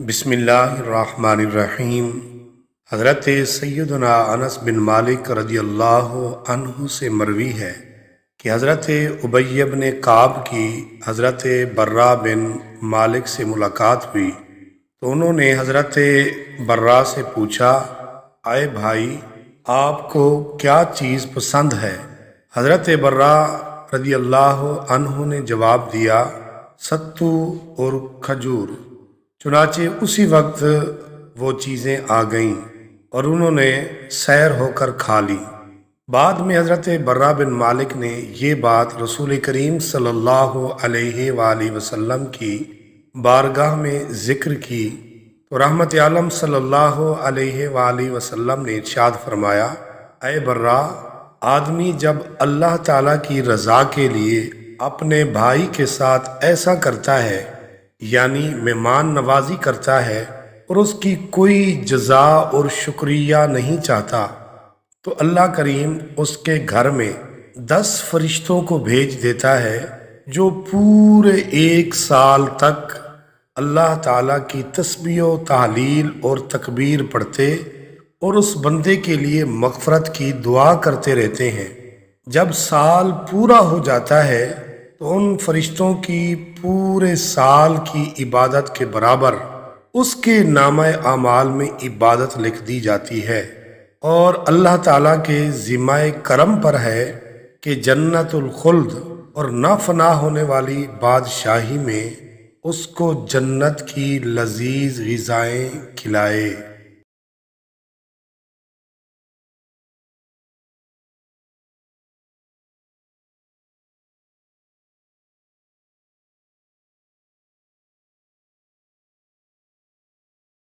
بسم اللہ الرحمن الرحیم۔ حضرت سیدنا انس بن مالک رضی اللہ عنہ سے مروی ہے کہ حضرت ابی بن کعب کی حضرت برا بن مالک سے ملاقات ہوئی تو انہوں نے حضرت برا سے پوچھا، اے بھائی، آپ کو کیا چیز پسند ہے؟ حضرت برا رضی اللہ عنہ نے جواب دیا، ستو اور کھجور۔ چنانچہ اسی وقت وہ چیزیں آ گئیں اور انہوں نے سیر ہو کر کھا لی۔ بعد میں حضرت برا بن مالک نے یہ بات رسول کریم صلی اللہ علیہ وآلہ وسلم کی بارگاہ میں ذکر کی تو رحمت عالم صلی اللہ علیہ وآلہ وسلم نے ارشاد فرمایا، اے برا، آدمی جب اللہ تعالیٰ کی رضا کے لیے اپنے بھائی کے ساتھ ایسا کرتا ہے، یعنی مہمان نوازی کرتا ہے اور اس کی کوئی جزا اور شکریہ نہیں چاہتا، تو اللہ کریم اس کے گھر میں 10 فرشتوں کو بھیج دیتا ہے جو پورے 1 سال تک اللہ تعالیٰ کی تسبیح و تحلیل اور تکبیر پڑھتے اور اس بندے کے لیے مغفرت کی دعا کرتے رہتے ہیں۔ جب سال پورا ہو جاتا ہے تو ان فرشتوں کی پورے سال کی عبادت کے برابر اس کے نامہ اعمال میں عبادت لکھ دی جاتی ہے، اور اللہ تعالیٰ کے ذمہ کرم پر ہے کہ جنت الخلد اور نہ فنا ہونے والی بادشاہی میں اس کو جنت کی لذیذ غذائیں کھلائے۔